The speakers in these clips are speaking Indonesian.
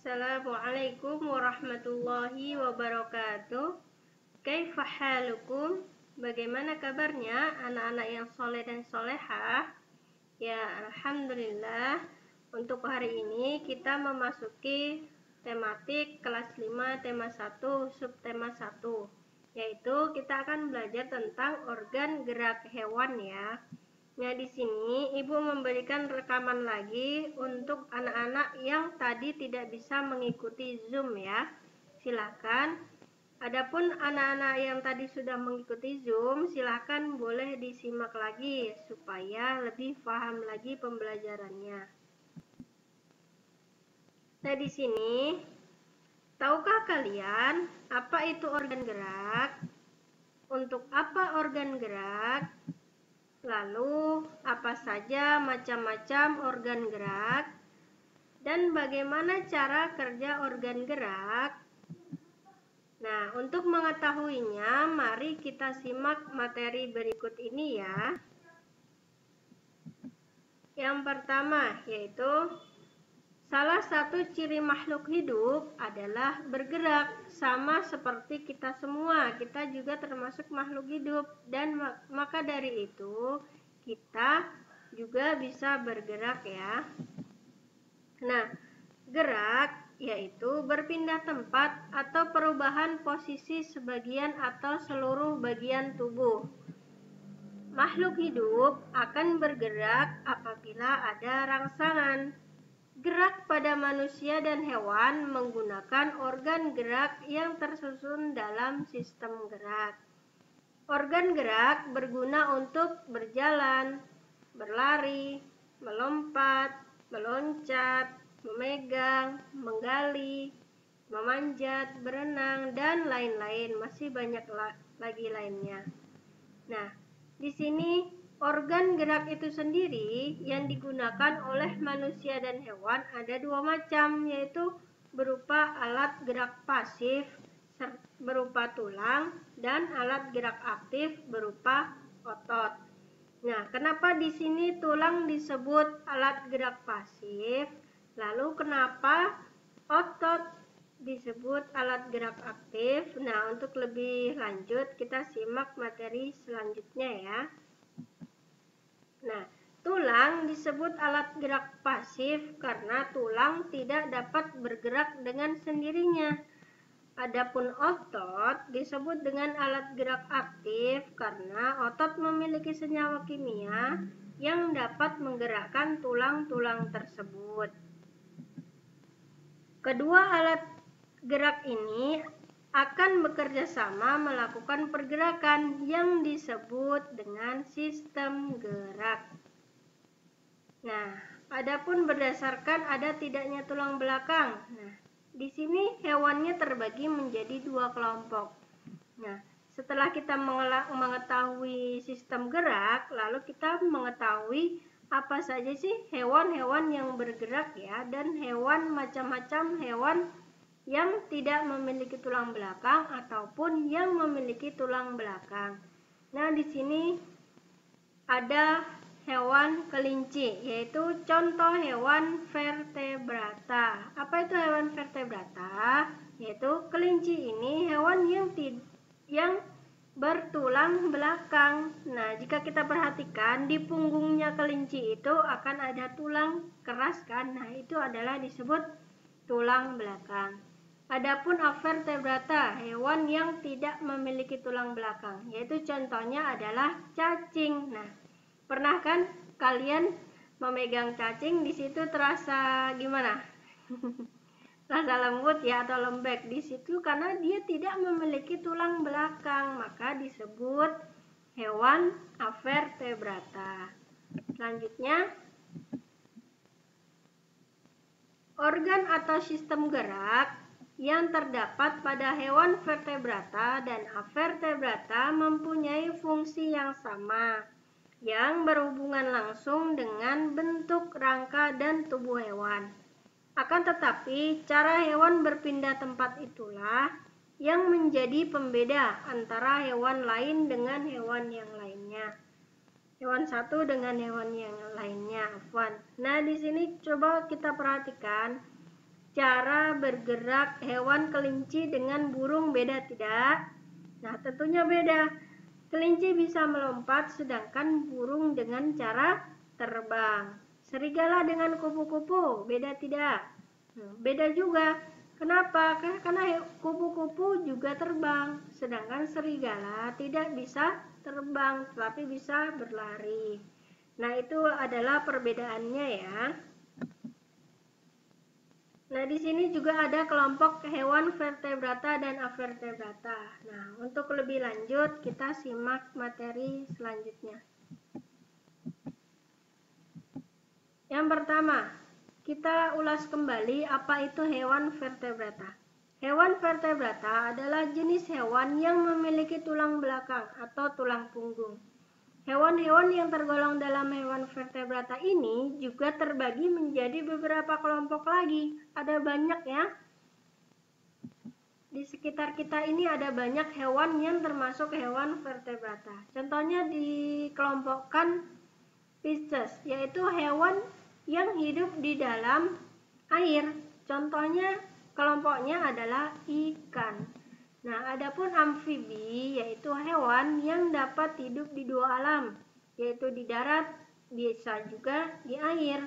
Assalamualaikum warahmatullahi wabarakatuh. Kaifa halukum? Bagaimana kabarnya anak-anak yang soleh dan solehah? Ya, alhamdulillah. Untuk hari ini kita memasuki tematik kelas 5 tema 1 subtema 1, yaitu kita akan belajar tentang organ gerak hewan ya. Nah, di sini Ibu memberikan rekaman lagi untuk anak-anak yang tadi tidak bisa mengikuti Zoom ya. Silakan. Adapun anak-anak yang tadi sudah mengikuti Zoom, silakan boleh disimak lagi supaya lebih paham lagi pembelajarannya. Nah, di sini tahukah kalian apa itu organ gerak? Untuk apa organ gerak? Lalu, apa saja macam-macam organ gerak? Dan bagaimana cara kerja organ gerak? Nah, untuk mengetahuinya, mari kita simak materi berikut ini ya. Yang pertama, yaitu salah satu ciri makhluk hidup adalah bergerak, sama seperti kita semua. Kita juga termasuk makhluk hidup, dan maka dari itu kita juga bisa bergerak ya. Nah, gerak yaitu berpindah tempat atau perubahan posisi sebagian atau seluruh bagian tubuh. Makhluk hidup akan bergerak apabila ada rangsangan. Gerak pada manusia dan hewan menggunakan organ gerak yang tersusun dalam sistem gerak. Organ gerak berguna untuk berjalan, berlari, melompat, meloncat, memegang, menggali, memanjat, berenang, dan lain-lain. Masih banyak lagi lainnya. Nah, di sini organ gerak itu sendiri yang digunakan oleh manusia dan hewan ada dua macam, yaitu berupa alat gerak pasif berupa tulang dan alat gerak aktif berupa otot. Nah, kenapa di sini tulang disebut alat gerak pasif? Lalu kenapa otot disebut alat gerak aktif? Nah, untuk lebih lanjut kita simak materi selanjutnya ya. Nah, tulang disebut alat gerak pasif karena tulang tidak dapat bergerak dengan sendirinya. Adapun otot disebut dengan alat gerak aktif karena otot memiliki senyawa kimia yang dapat menggerakkan tulang-tulang tersebut. Kedua alat gerak ini akan bekerja sama melakukan pergerakan yang disebut dengan sistem gerak. Nah, adapun berdasarkan ada tidaknya tulang belakang. Nah, di sini hewannya terbagi menjadi dua kelompok. Nah, setelah kita mengetahui sistem gerak, lalu kita mengetahui apa saja sih hewan-hewan yang bergerak ya, dan hewan macam-macam hewan yang tidak memiliki tulang belakang ataupun yang memiliki tulang belakang. Nah, di sini ada hewan kelinci, yaitu contoh hewan vertebrata. Apa itu hewan vertebrata? Yaitu kelinci ini hewan yang bertulang belakang. Nah, jika kita perhatikan di punggungnya kelinci itu akan ada tulang keras kan? Nah, itu adalah disebut tulang belakang. Adapun avertebrata, hewan yang tidak memiliki tulang belakang, yaitu contohnya adalah cacing. Nah, pernah kan kalian memegang cacing, di situ terasa gimana? Rasa lembut ya atau lembek di situ karena dia tidak memiliki tulang belakang, maka disebut hewan avertebrata. Selanjutnya, organ atau sistem gerak yang terdapat pada hewan vertebrata dan avertebrata mempunyai fungsi yang sama, yang berhubungan langsung dengan bentuk, rangka, dan tubuh hewan. Akan tetapi, cara hewan berpindah tempat itulah yang menjadi pembeda antara hewan lain dengan hewan yang lainnya. Hewan satu dengan hewan yang lainnya, afwan. Nah, di sini coba kita perhatikan cara bergerak hewan kelinci dengan burung beda tidak? Nah, tentunya beda. Kelinci bisa melompat sedangkan burung dengan cara terbang. Serigala dengan kupu-kupu beda tidak? Beda juga. Kenapa? Karena kupu-kupu juga terbang, sedangkan serigala tidak bisa terbang, tetapi bisa berlari. Nah, itu adalah perbedaannya ya. Nah, di sini juga ada kelompok hewan vertebrata dan avertebrata. Nah, untuk lebih lanjut, kita simak materi selanjutnya. Yang pertama, kita ulas kembali apa itu hewan vertebrata. Hewan vertebrata adalah jenis hewan yang memiliki tulang belakang atau tulang punggung. Hewan-hewan yang tergolong dalam hewan vertebrata ini juga terbagi menjadi beberapa kelompok lagi. Ada banyak ya. Di sekitar kita ini ada banyak hewan yang termasuk hewan vertebrata. Contohnya dikelompokkan Pisces, yaitu hewan yang hidup di dalam air. Contohnya kelompoknya adalah ikan. Nah, adapun amfibi yaitu hewan yang dapat hidup di dua alam, yaitu di darat, bisa juga di air.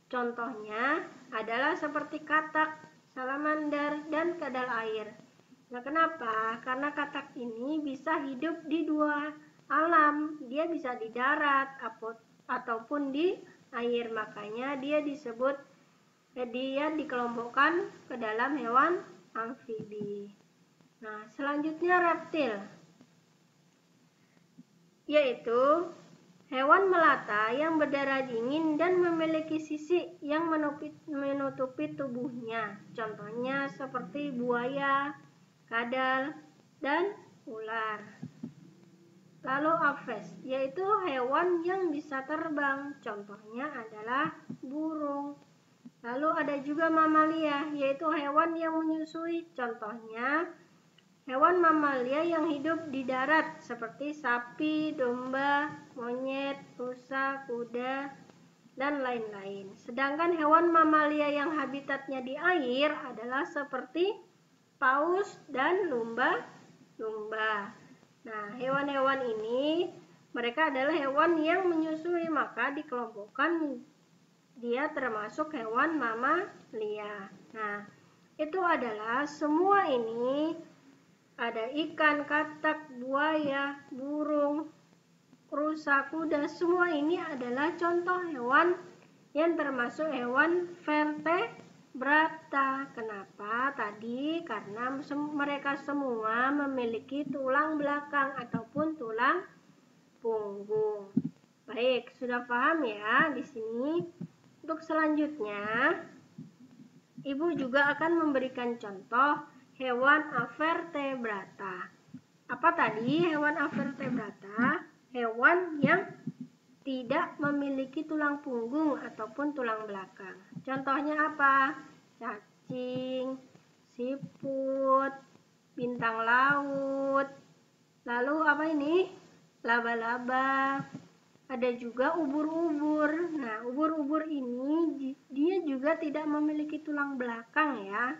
Contohnya adalah seperti katak, salamander, dan kadal air. Nah, kenapa? Karena katak ini bisa hidup di dua alam. Dia bisa di darat ataupun di air. Makanya dia dikelompokkan ke dalam hewan amfibi. Nah, selanjutnya reptil, yaitu hewan melata yang berdarah dingin dan memiliki sisik yang menutupi tubuhnya. Contohnya seperti buaya, kadal, dan ular. Lalu aves, yaitu hewan yang bisa terbang. Contohnya adalah burung. Lalu ada juga mamalia, yaitu hewan yang menyusui. Contohnya hewan mamalia yang hidup di darat seperti sapi, domba, monyet, rusa, kuda, dan lain-lain. Sedangkan hewan mamalia yang habitatnya di air adalah seperti paus dan lumba-lumba. Nah, hewan-hewan ini mereka adalah hewan yang menyusui, maka dikelompokkan dia termasuk hewan mamalia. Nah, itu adalah semua ini. Ada ikan, katak, buaya, burung, rusa, kuda. Semua ini adalah contoh hewan yang termasuk hewan vertebrata. Kenapa? Tadi karena mereka semua memiliki tulang belakang ataupun tulang punggung. Baik, sudah paham ya di sini. Untuk selanjutnya, Ibu juga akan memberikan contoh hewan avertebrata. Apa tadi hewan avertebrata? Hewan yang tidak memiliki tulang punggung ataupun tulang belakang. Contohnya apa? Cacing, siput, bintang laut. Lalu apa ini? Laba-laba. Ada juga ubur-ubur. Nah, ubur-ubur ini dia juga tidak memiliki tulang belakang ya.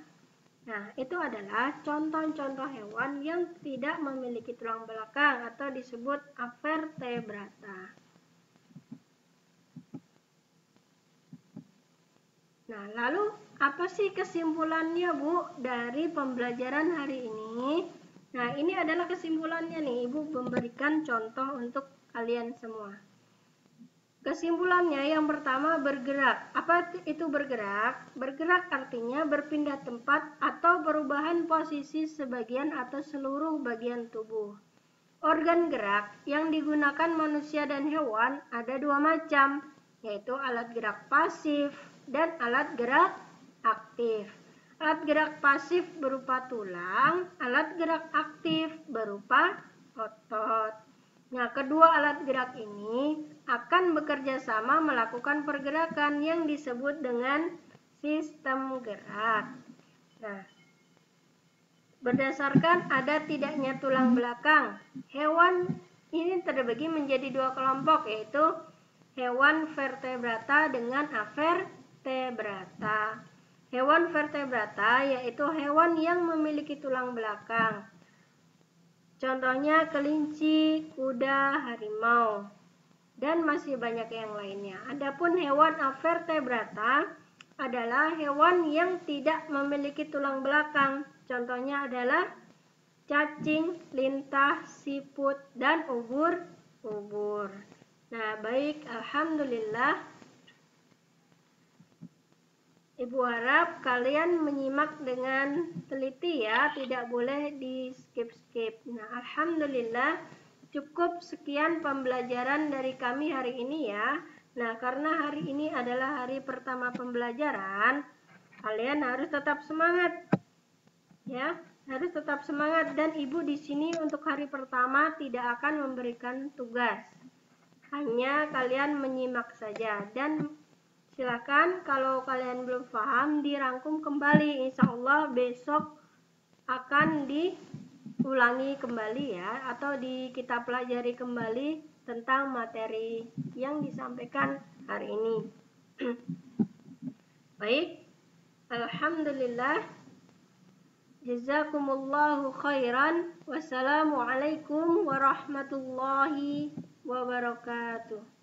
Nah, itu adalah contoh-contoh hewan yang tidak memiliki tulang belakang atau disebut avertebrata. Nah, lalu apa sih kesimpulannya, Bu, dari pembelajaran hari ini? Nah, ini adalah kesimpulannya nih, Ibu memberikan contoh untuk kalian semua. Kesimpulannya yang pertama, bergerak. Apa itu bergerak? Bergerak artinya berpindah tempat atau perubahan posisi sebagian atau seluruh bagian tubuh. Organ gerak yang digunakan manusia dan hewan ada dua macam, yaitu alat gerak pasif dan alat gerak aktif. Alat gerak pasif berupa tulang, alat gerak aktif berupa otot. Nah, kedua alat gerak ini akan bekerja sama melakukan pergerakan yang disebut dengan sistem gerak. Nah, berdasarkan ada tidaknya tulang belakang, hewan ini terbagi menjadi dua kelompok, yaitu hewan vertebrata dengan avertebrata. hewan vertebrata, yaitu hewan yang memiliki tulang belakang. Contohnya kelinci, kuda, harimau, dan masih banyak yang lainnya. Adapun hewan avertebrata adalah hewan yang tidak memiliki tulang belakang. Contohnya adalah cacing, lintah, siput, dan ubur-ubur. Nah, baik, alhamdulillah. Ibu harap kalian menyimak dengan teliti ya, tidak boleh di skip-skip. Nah, alhamdulillah cukup sekian pembelajaran dari kami hari ini ya. Nah, karena hari ini adalah hari pertama pembelajaran, kalian harus tetap semangat. Ya, harus tetap semangat, dan Ibu di sini untuk hari pertama tidak akan memberikan tugas. Hanya kalian menyimak saja, dan silakan kalau kalian belum paham dirangkum kembali. Insya Allah besok akan diulangi kembali ya, atau kita pelajari kembali tentang materi yang disampaikan hari ini. Baik, alhamdulillah. Jazakumullahu khairan. Wassalamualaikum warahmatullahi wabarakatuh.